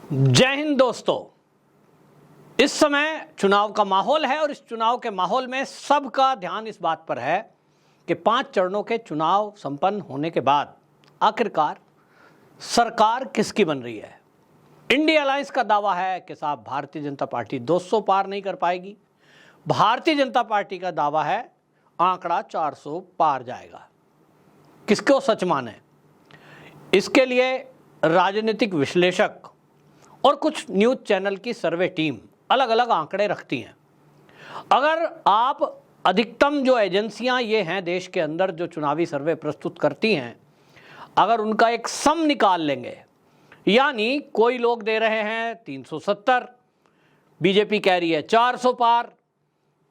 जय हिंद दोस्तों। इस समय चुनाव का माहौल है और इस चुनाव के माहौल में सबका ध्यान इस बात पर है कि 5 चरणों के चुनाव संपन्न होने के बाद आखिरकार सरकार किसकी बन रही है। इंडिया अलायंस का दावा है कि साहब भारतीय जनता पार्टी 200 पार नहीं कर पाएगी। भारतीय जनता पार्टी का दावा है आंकड़ा 400 पार जाएगा। किसको सच माने, इसके लिए राजनीतिक विश्लेषक और कुछ न्यूज़ चैनल की सर्वे टीम अलग अलग आंकड़े रखती हैं। अगर आप अधिकतम जो एजेंसियां ये हैं देश के अंदर जो चुनावी सर्वे प्रस्तुत करती हैं, अगर उनका एक सम निकाल लेंगे, यानी कोई लोग दे रहे हैं 370, बीजेपी कह रही है 400 पार,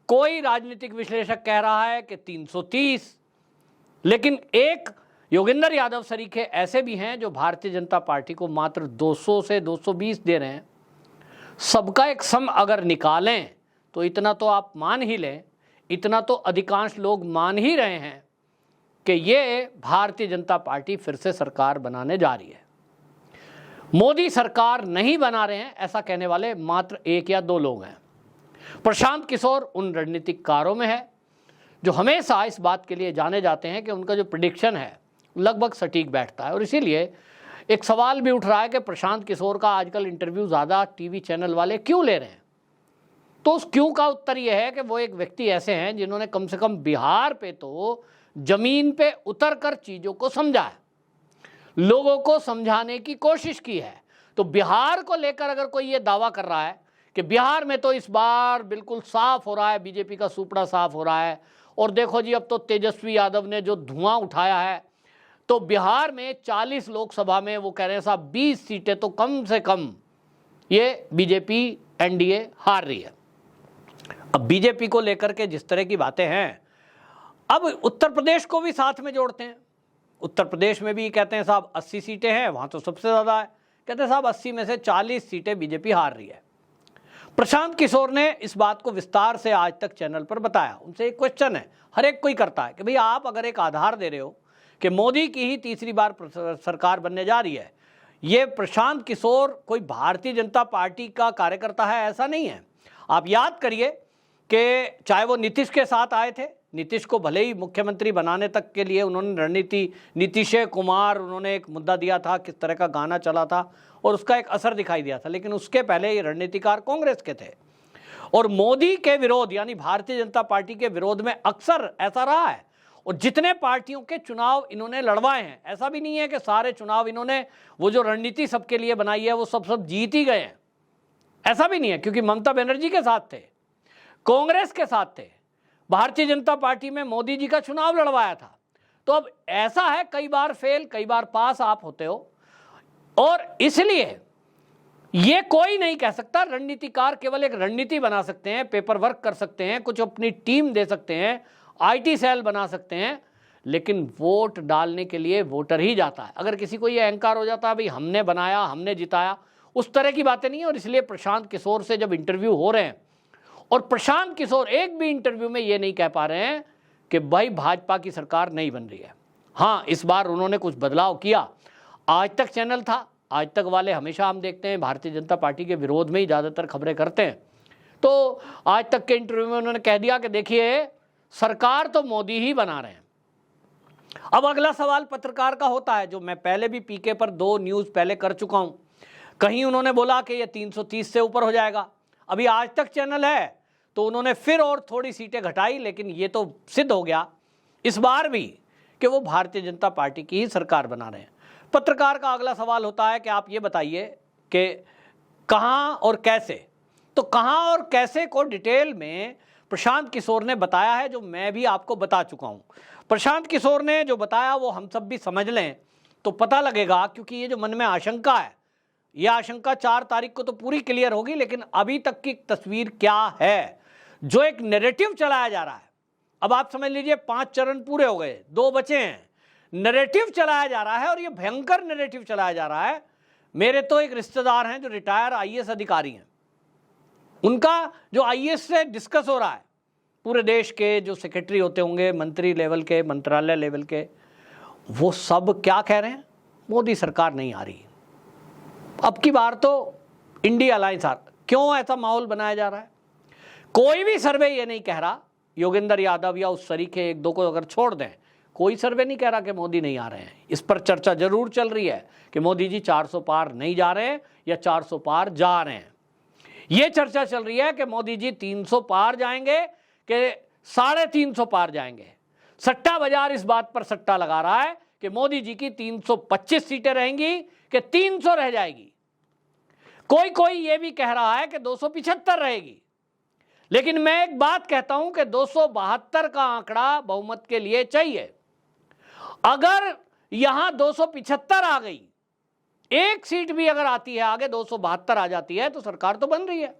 कोई राजनीतिक विश्लेषक कह रहा है कि 330, लेकिन एक योगेंद्र यादव सरीखे ऐसे भी हैं जो भारतीय जनता पार्टी को मात्र 200 से 220 दे रहे हैं। सबका एक सम अगर निकालें तो इतना तो आप मान ही लें, इतना तो अधिकांश लोग मान ही रहे हैं कि ये भारतीय जनता पार्टी फिर से सरकार बनाने जा रही है। मोदी सरकार नहीं बना रहे हैं ऐसा कहने वाले मात्र 1 या 2 लोग हैं। प्रशांत किशोर उन रणनीतिकारों में है जो हमेशा इस बात के लिए जाने जाते हैं कि उनका जो प्रेडिक्शन है लगभग सटीक बैठता है। और इसीलिए एक सवाल भी उठ रहा है कि प्रशांत किशोर का आजकल इंटरव्यू ज़्यादा टीवी चैनल वाले क्यों ले रहे हैं। तो उस क्यों का उत्तर यह है कि वो एक व्यक्ति ऐसे हैं जिन्होंने कम से कम बिहार पे तो जमीन पे उतर कर चीज़ों को समझा है, लोगों को समझाने की कोशिश की है। तो बिहार को लेकर अगर कोई ये दावा कर रहा है कि बिहार में तो इस बार बिल्कुल साफ हो रहा है, बीजेपी का सुपड़ा साफ हो रहा है, और देखो जी अब तो तेजस्वी यादव ने जो धुआं उठाया है, तो बिहार में 40 लोकसभा में वो कह रहे हैं साहब 20 सीटें तो कम से कम ये बीजेपी एनडीए हार रही है। अब बीजेपी को लेकर के जिस तरह की बातें हैं, अब उत्तर प्रदेश को भी साथ में जोड़ते हैं। उत्तर प्रदेश में भी कहते हैं साहब 80 सीटें हैं, वहाँ तो सबसे ज़्यादा है। कहते हैं साहब 80 में से 40 सीटें बीजेपी हार रही है। प्रशांत किशोर ने इस बात को विस्तार से आज तक चैनल पर बताया। उनसे एक क्वेश्चन है, हर एक कोई करता है कि भाई आप अगर एक आधार दे रहे हो कि मोदी की ही तीसरी बार सरकार बनने जा रही है, ये प्रशांत किशोर कोई भारतीय जनता पार्टी का कार्यकर्ता है ऐसा नहीं है। आप याद करिए कि चाहे वो नीतीश के साथ आए थे, नीतीश को भले ही मुख्यमंत्री बनाने तक के लिए उन्होंने रणनीति नीतीश कुमार उन्होंने एक मुद्दा दिया था, किस तरह का गाना चला था और उसका एक असर दिखाई दिया था, लेकिन उसके पहले ये रणनीतिकार कांग्रेस के थे। और मोदी के विरोध यानी भारतीय जनता पार्टी के विरोध में अक्सर ऐसा रहा है। और जितने पार्टियों के चुनाव इन्होंने लड़वाए हैं, ऐसा भी नहीं है कि सारे चुनाव इन्होंने वो जो रणनीति सबके लिए बनाई है वो सब जीत ही गए हैं, ऐसा भी नहीं है, क्योंकि ममता बनर्जी के साथ थे, कांग्रेस के साथ थे, भारतीय जनता पार्टी में मोदी जी का चुनाव लड़वाया था। तो अब ऐसा है, कई बार फेल कई बार पास आप होते हो, और इसलिए ये कोई नहीं कह सकता। रणनीतिकार केवल एक रणनीति बना सकते हैं, पेपर वर्क कर सकते हैं, कुछ अपनी टीम दे सकते हैं, आईटी सेल बना सकते हैं, लेकिन वोट डालने के लिए वोटर ही जाता है। अगर किसी को ये अहंकार हो जाता है भाई हमने बनाया हमने जिताया, उस तरह की बातें नहीं है। और इसलिए प्रशांत किशोर से जब इंटरव्यू हो रहे हैं, और प्रशांत किशोर एक भी इंटरव्यू में ये नहीं कह पा रहे हैं कि भाई भाजपा की सरकार नहीं बन रही है। हाँ, इस बार उन्होंने कुछ बदलाव किया। आज तक चैनल था, आज तक वाले हमेशा हम देखते हैं भारतीय जनता पार्टी के विरोध में ही ज़्यादातर खबरें करते हैं। तो आज तक के इंटरव्यू में उन्होंने कह दिया कि देखिए सरकार तो मोदी ही बना रहे हैं। अब अगला सवाल पत्रकार का होता है, जो मैं पहले भी पीके पर 2 न्यूज़ पहले कर चुका हूं। कहीं उन्होंने बोला कि ये 330 से ऊपर हो जाएगा, अभी आज तक चैनल है तो उन्होंने फिर और थोड़ी सीटें घटाई, लेकिन ये तो सिद्ध हो गया इस बार भी कि वो भारतीय जनता पार्टी की ही सरकार बना रहे हैं। पत्रकार का अगला सवाल होता है कि आप ये बताइए कि कहाँ और कैसे। तो कहाँ और कैसे को डिटेल में प्रशांत किशोर ने बताया है, जो मैं भी आपको बता चुका हूँ। प्रशांत किशोर ने जो बताया वो हम सब भी समझ लें तो पता लगेगा, क्योंकि ये जो मन में आशंका है, यह आशंका 4 तारीख को तो पूरी क्लियर होगी, लेकिन अभी तक की तस्वीर क्या है, जो एक नैरेटिव चलाया जा रहा है। अब आप समझ लीजिए 5 चरण पूरे हो गए, 2 बचे हैं, नैरेटिव चलाया जा रहा है और ये भयंकर नैरेटिव चलाया जा रहा है। मेरे तो एक रिश्तेदार हैं जो रिटायर आईएएस अधिकारी हैं, उनका जो आईएएस से डिस्कस हो रहा है, पूरे देश के जो सेक्रेटरी होते होंगे, मंत्री लेवल के, मंत्रालय लेवल के, वो सब क्या कह रहे हैं, मोदी सरकार नहीं आ रही। अब की बार तो इंडिया अलायंस क्यों ऐसा माहौल बनाया जा रहा है? कोई भी सर्वे ये नहीं कह रहा, योगेंद्र यादव या उस सरीखे एक दो को अगर छोड़ दें, कोई सर्वे नहीं कह रहा कि मोदी नहीं आ रहे हैं। इस पर चर्चा जरूर चल रही है कि मोदी जी 400 पार नहीं जा रहे हैं या 400 पार जा रहे हैं। ये चर्चा चल रही है कि मोदी जी 300 पार जाएंगे कि 350 पार जाएंगे। सट्टा बाजार इस बात पर सट्टा लगा रहा है कि मोदी जी की 325 सीटें रहेंगी कि 300 रह जाएगी। कोई कोई ये भी कह रहा है कि 275 रहेगी। लेकिन मैं एक बात कहता हूं कि 272 का आंकड़ा बहुमत के लिए चाहिए। अगर यहां 275 आ गई, एक सीट भी अगर आती है आगे 272 आ जाती है, तो सरकार तो बन रही है।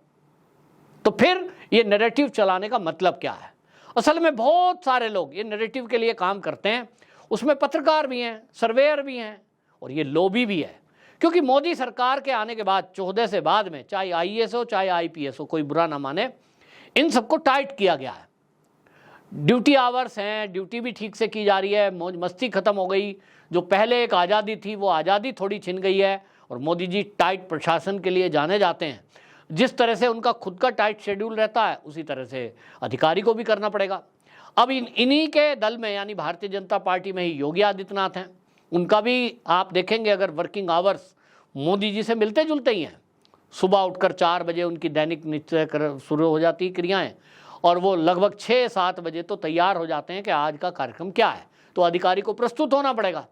तो फिर ये नैरेटिव चलाने का मतलब क्या है? असल में बहुत सारे लोग ये नैरेटिव के लिए काम करते हैं, उसमें पत्रकार भी हैं, सर्वेयर भी हैं और ये लॉबी भी है। क्योंकि मोदी सरकार के आने के बाद 14 से बाद में, चाहे आईएएस हो चाहे आईपीएस हो, कोई बुरा ना माने, इन सबको टाइट किया गया है। ड्यूटी आवर्स हैं, ड्यूटी भी ठीक से की जा रही है, मौज मस्ती खत्म हो गई। जो पहले एक आज़ादी थी वो आज़ादी थोड़ी छिन गई है और मोदी जी टाइट प्रशासन के लिए जाने जाते हैं। जिस तरह से उनका खुद का टाइट शेड्यूल रहता है उसी तरह से अधिकारी को भी करना पड़ेगा। अब इन्हीं के दल में यानी भारतीय जनता पार्टी में ही योगी आदित्यनाथ हैं। उनका भी आप देखेंगे अगर वर्किंग आवर्स मोदी जी से मिलते जुलते ही हैं। सुबह उठकर 4 बजे उनकी दैनिक नित्य शुरू हो जाती क्रियाएं और वो लगभग 6-7 बजे तो तैयार हो जाते हैं कि आज का कार्यक्रम क्या है। तो अधिकारी को प्रस्तुत होना पड़ेगा।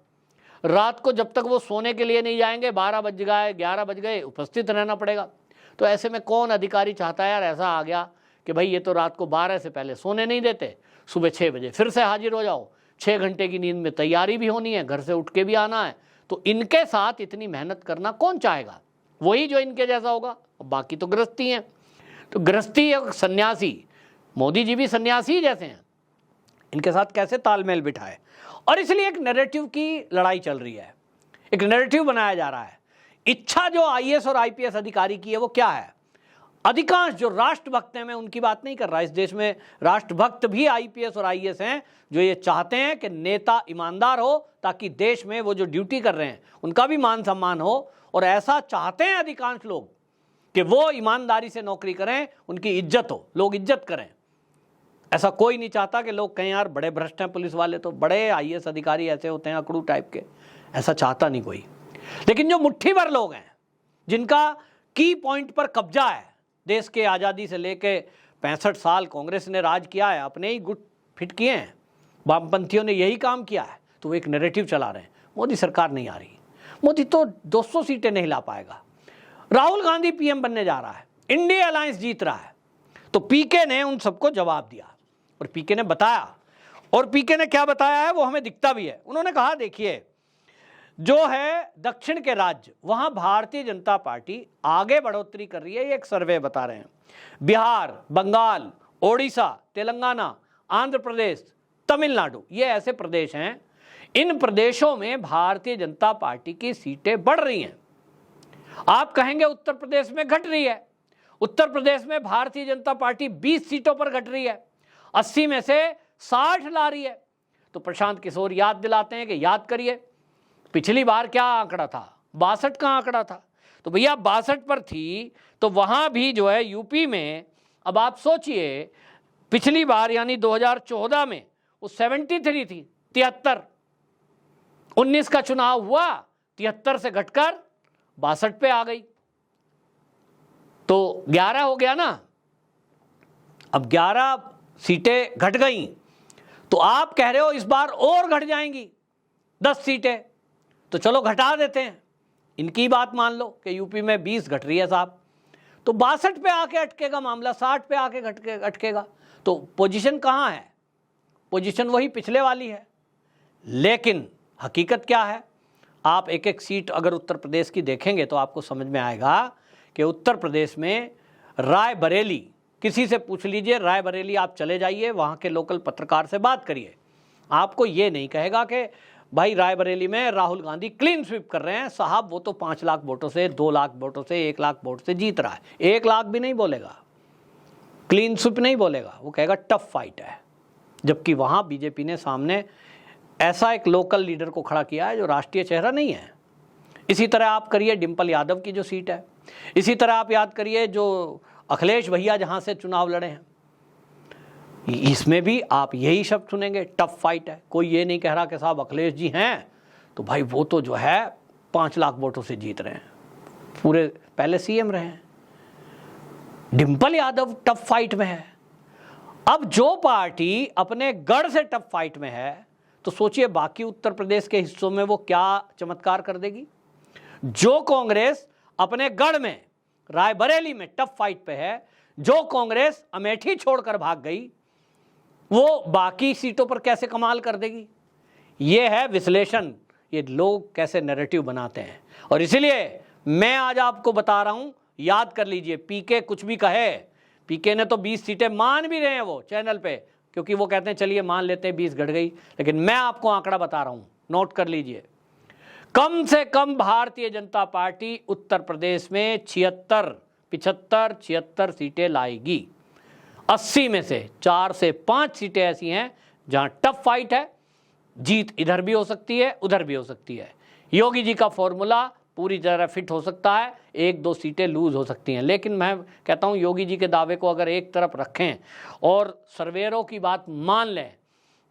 रात को जब तक वो सोने के लिए नहीं जाएंगे, 12 बज गए 11 बज गए, उपस्थित रहना पड़ेगा। तो ऐसे में कौन अधिकारी चाहता है यार ऐसा आ गया कि भाई ये तो रात को 12 से पहले सोने नहीं देते, सुबह 6 बजे फिर से हाजिर हो जाओ, 6 घंटे की नींद में तैयारी भी होनी है, घर से उठ के भी आना है। तो इनके साथ इतनी मेहनत करना कौन चाहेगा? वही जो इनके जैसा होगा। बाकी तो गृहस्थी हैं। तो गृहस्थी एक सन्यासी, मोदी जी भी सन्यासी जैसे हैं, इनके साथ कैसे तालमेल बिठाए? और इसलिए एक नैरेटिव की लड़ाई चल रही है, एक नैरेटिव बनाया जा रहा है। इच्छा जो आईएएस और आईपीएस अधिकारी की है वो क्या है? अधिकांश जो राष्ट्रभक्त हैं, मैं उनकी बात नहीं कर रहा, इस देश में राष्ट्रभक्त भी आईपीएस और आईएएस हैं जो ये चाहते हैं कि नेता ईमानदार हो ताकि देश में वो जो ड्यूटी कर रहे हैं उनका भी मान सम्मान हो। और ऐसा चाहते हैं अधिकांश लोग कि वो ईमानदारी से नौकरी करें, उनकी इज्जत हो, लोग इज्जत करें। ऐसा कोई नहीं चाहता कि लोग कहें यार बड़े भ्रष्ट हैं पुलिस वाले, तो बड़े आईएएस अधिकारी ऐसे होते हैं अकड़ू टाइप के, ऐसा चाहता नहीं कोई। लेकिन जो मुट्ठी भर लोग हैं जिनका की पॉइंट पर कब्जा है, देश के आज़ादी से लेके 65 साल कांग्रेस ने राज किया है, अपने ही गुट फिट किए हैं, वामपंथियों ने यही काम किया है, तो वो एक नैरेटिव चला रहे हैं मोदी सरकार नहीं आ रही, मोदी तो 200 सीटें नहीं ला पाएगा, राहुल गांधी पीएम बनने जा रहा है, इंडिया अलायंस जीत रहा है। तो पीके ने उन सबको जवाब दिया और पीके ने बताया, और पीके ने क्या बताया है वो हमें दिखता भी है। उन्होंने कहा देखिए जो है दक्षिण के राज्य वहां भारतीय जनता पार्टी आगे बढ़ोतरी कर रही है, ये एक सर्वे बता रहे हैं। बिहार, बंगाल, ओडिशा, तेलंगाना, आंध्र प्रदेश, तमिलनाडु, ये ऐसे प्रदेश हैं, इन प्रदेशों में भारतीय जनता पार्टी की सीटें बढ़ रही हैं। आप कहेंगे उत्तर प्रदेश में घट रही है, उत्तर प्रदेश में भारतीय जनता पार्टी 20 सीटों पर घट रही है, 80 में से 60 ला रही है। तो प्रशांत किशोर याद दिलाते हैं कि याद करिए पिछली बार क्या आंकड़ा था, 62 का आंकड़ा था। तो भैया 62 पर थी तो वहां भी जो है यूपी में, अब आप सोचिए पिछली बार यानी 2014 में वो 73 थी, 73, 19 का चुनाव हुआ 73 से घटकर 62 पे आ गई, तो 11 हो गया ना। अब 11 सीटें घट गई तो आप कह रहे हो इस बार और घट जाएंगी 10 सीटें, तो चलो घटा देते हैं, इनकी बात मान लो कि यूपी में 20 घट रही है साहब, तो 62 पे आके अटकेगा मामला, 60 पे आके अटकेगा। तो पोजीशन कहाँ है? पोजीशन वही पिछले वाली है। लेकिन हकीकत क्या है? आप एक एक सीट अगर उत्तर प्रदेश की देखेंगे तो आपको समझ में आएगा कि उत्तर प्रदेश में रायबरेली, किसी से पूछ लीजिए रायबरेली, आप चले जाइए वहाँ के लोकल पत्रकार से बात करिए, आपको ये नहीं कहेगा कि भाई रायबरेली में राहुल गांधी क्लीन स्वीप कर रहे हैं साहब, वो तो 5 लाख वोटों से, 2 लाख वोटों से, 1 लाख वोट से जीत रहा है। 1 लाख भी नहीं बोलेगा, क्लीन स्वीप नहीं बोलेगा, वो कहेगा टफ फाइट है। जबकि वहाँ बीजेपी ने सामने ऐसा एक लोकल लीडर को खड़ा किया है जो राष्ट्रीय चेहरा नहीं है। इसी तरह आप करिए डिम्पल यादव की जो सीट है, इसी तरह आप याद करिए जो अखिलेश भैया जहाँ से चुनाव लड़े हैं, इसमें भी आप यही शब्द सुनेंगे, टफ फाइट है। कोई ये नहीं कह रहा कि साहब अखिलेश जी हैं तो भाई वो तो जो है 5 लाख वोटों से जीत रहे हैं, पूरे पहले सीएम रहे हैं। डिंपल यादव टफ फाइट में है। अब जो पार्टी अपने गढ़ से टफ फाइट में है तो सोचिए बाकी उत्तर प्रदेश के हिस्सों में वो क्या चमत्कार कर देगी। जो कांग्रेस अपने गढ़ में रायबरेली में टफ फाइट पे है, जो कांग्रेस अमेठी छोड़कर भाग गई, वो बाकी सीटों पर कैसे कमाल कर देगी। ये है विश्लेषण, ये लोग कैसे नैरेटिव बनाते हैं। और इसीलिए मैं आज आपको बता रहा हूं, याद कर लीजिए, पीके कुछ भी कहे, पीके ने तो 20 सीटें मान भी रहे हैं वो चैनल पे, क्योंकि वो कहते हैं चलिए मान लेते हैं 20 घट गई, लेकिन मैं आपको आंकड़ा बता रहा हूं, नोट कर लीजिए। कम से कम भारतीय जनता पार्टी उत्तर प्रदेश में 75 सीटें लाएगी। 80 में से 4 से 5 सीटें ऐसी हैं जहां टफ फाइट है, जीत इधर भी हो सकती है उधर भी हो सकती है। योगी जी का फॉर्मूला पूरी तरह फिट हो सकता है, 1-2 सीटें लूज हो सकती हैं, लेकिन मैं कहता हूं योगी जी के दावे को अगर एक तरफ रखें और सर्वेरों की बात मान लें,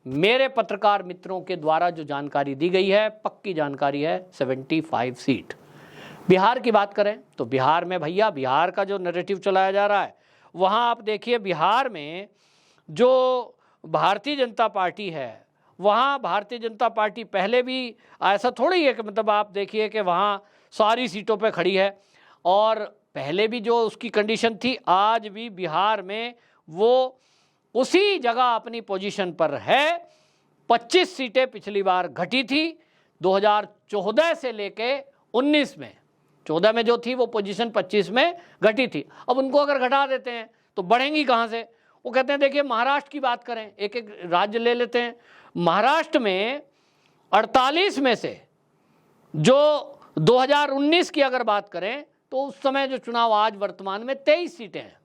मेरे पत्रकार मित्रों के द्वारा जो जानकारी दी गई है, पक्की जानकारी है, 75 सीट। बिहार की बात करें तो बिहार में भैया, बिहार का जो नैरेटिव चलाया जा रहा है, वहां आप देखिए बिहार में जो भारतीय जनता पार्टी है, वहाँ भारतीय जनता पार्टी पहले भी ऐसा थोड़ी है कि मतलब आप देखिए कि वहाँ सारी सीटों पे खड़ी है, और पहले भी जो उसकी कंडीशन थी, आज भी बिहार में वो उसी जगह अपनी पोजीशन पर है। 25 सीटें पिछली बार घटी थी 2014 से लेके 19 में, 14 में जो थी वो पोजीशन 25 में घटी थी। अब उनको अगर घटा देते हैं तो बढ़ेंगी कहाँ से। वो कहते हैं देखिए महाराष्ट्र की बात करें, एक एक राज्य ले लेते हैं। महाराष्ट्र में 48 में से जो 2019 की अगर बात करें तो उस समय जो चुनाव, आज वर्तमान में 23 सीटें हैं,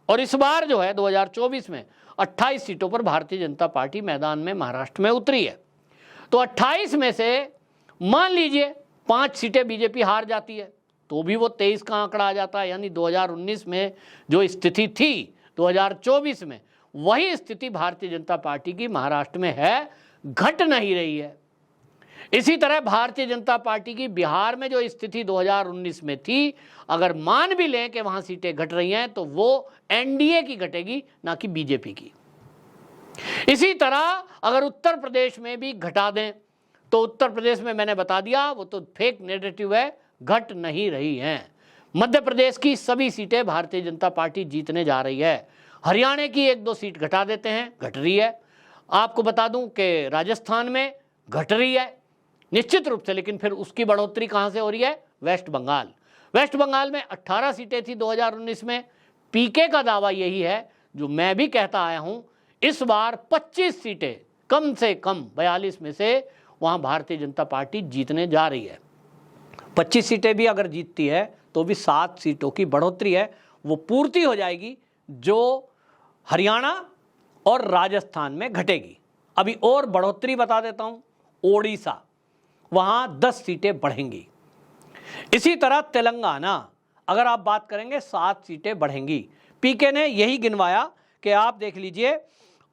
और इस बार जो है 2024 में 28 सीटों पर भारतीय जनता पार्टी मैदान में महाराष्ट्र में उतरी है। तो 28 में से मान लीजिए 5 सीटें बीजेपी हार जाती है तो भी वो 23 का आंकड़ा आ जाता है। यानी 2019 में जो स्थिति थी 2024 में वही स्थिति भारतीय जनता पार्टी की महाराष्ट्र में है, घट नहीं रही है। इसी तरह भारतीय जनता पार्टी की बिहार में जो स्थिति 2019 में थी, अगर मान भी लें कि वहां सीटें घट रही हैं तो वो एनडीए की घटेगी, ना कि बीजेपी की। इसी तरह अगर उत्तर प्रदेश में भी घटा दें तो उत्तर प्रदेश में मैंने बता दिया वो तो फेक नैरेटिव है, घट नहीं रही हैं। मध्य प्रदेश की सभी सीटें भारतीय जनता पार्टी जीतने जा रही है। हरियाणा की 1-2 सीट घटा देते हैं, घट रही है। आपको बता दूं कि राजस्थान में घट रही है निश्चित रूप से, लेकिन फिर उसकी बढ़ोतरी कहां से हो रही है, वेस्ट बंगाल। वेस्ट बंगाल में 18 सीटें थी 2019 में। पीके का दावा यही है जो मैं भी कहता आया हूं, इस बार 25 सीटें कम से कम 42 में से वहां भारतीय जनता पार्टी जीतने जा रही है। 25 सीटें भी अगर जीतती है तो भी 7 सीटों की बढ़ोतरी है, वो पूर्ति हो जाएगी जो हरियाणा और राजस्थान में घटेगी। अभी और बढ़ोतरी बता देता हूं, ओडिशा, वहां 10 सीटें बढ़ेंगी। इसी तरह तेलंगाना अगर आप बात करेंगे 7 सीटें बढ़ेंगी। पीके ने यही गिनवाया कि आप देख लीजिए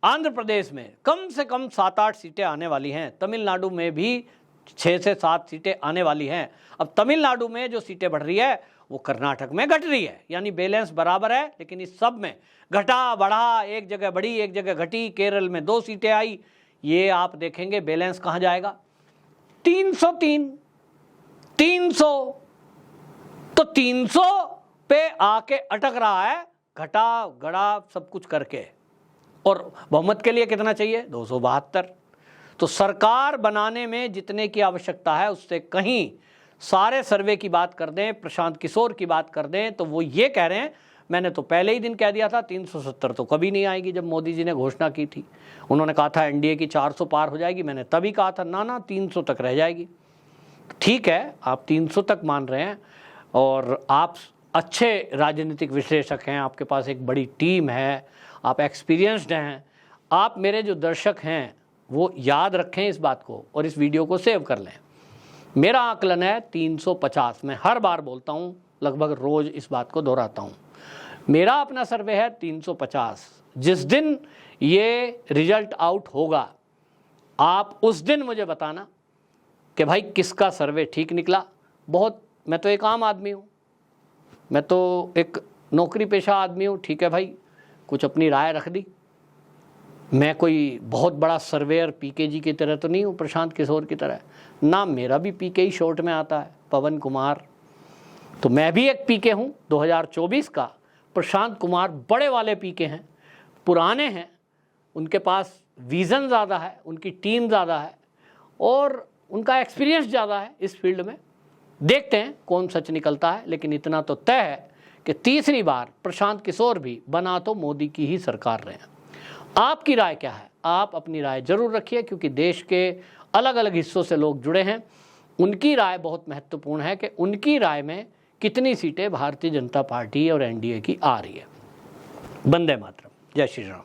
आंध्र प्रदेश में कम से कम 7-8 सीटें आने वाली हैं, तमिलनाडु में भी 6 से 7 सीटें आने वाली हैं। अब तमिलनाडु में जो सीटें बढ़ रही है वो कर्नाटक में घट रही है, यानी बैलेंस बराबर है, लेकिन इस सब में घटा बढ़ा, एक जगह बढ़ी एक जगह घटी। केरल में 2 सीटें आई, ये आप देखेंगे बैलेंस कहाँ जाएगा, 303, 300, तो 300 पे आके अटक रहा है, घटा गड़ा सब कुछ करके। और बहुमत के लिए कितना चाहिए, 272। तो सरकार बनाने में जितने की आवश्यकता है उससे कहीं, सारे सर्वे की बात कर दें, प्रशांत किशोर की बात कर दें, तो वो ये कह रहे हैं, मैंने तो पहले ही दिन कह दिया था 370 तो कभी नहीं आएगी। जब मोदी जी ने घोषणा की थी, उन्होंने कहा था एनडीए की 400 पार हो जाएगी, मैंने तभी कहा था ना 300 तक रह जाएगी। ठीक है, आप 300 तक मान रहे हैं और आप अच्छे राजनीतिक विश्लेषक हैं, आपके पास एक बड़ी टीम है, आप एक्सपीरियंस्ड हैं। आप मेरे जो दर्शक हैं वो याद रखें इस बात को और इस वीडियो को सेव कर लें। मेरा आकलन है 350, मैं हर बार बोलता हूँ लगभग रोज इस बात को दोहराता हूँ। मेरा अपना सर्वे है 350। जिस दिन ये रिजल्ट आउट होगा आप उस दिन मुझे बताना कि भाई किसका सर्वे ठीक निकला। मैं तो एक आम आदमी हूँ, मैं तो एक नौकरी पेशा आदमी हूँ, ठीक है भाई, कुछ अपनी राय रख दी। मैं कोई बहुत बड़ा सर्वेयर पीके जी की तरह तो नहीं हूँ, प्रशांत किशोर की तरह। नाम मेरा भी पीके ही शॉर्ट में आता है, पवन कुमार। तो मैं भी एक पीके हूँ 2024 का। प्रशांत कुमार बड़े वाले पीके हैं, पुराने हैं, उनके पास विज़न ज़्यादा है, उनकी टीम ज़्यादा है और उनका एक्सपीरियंस ज़्यादा है इस फील्ड में। देखते हैं कौन सच निकलता है, लेकिन इतना तो तय है कि तीसरी बार प्रशांत किशोर भी बना तो मोदी की ही सरकार रहे हैं। आपकी राय क्या है? आप अपनी राय जरूर रखिए, क्योंकि देश के अलग अलग हिस्सों से लोग जुड़े हैं। उनकी राय बहुत महत्वपूर्ण है कि उनकी राय में कितनी सीटें भारतीय जनता पार्टी और एनडीए की आ रही है। वंदे मातरम। जय श्री राम।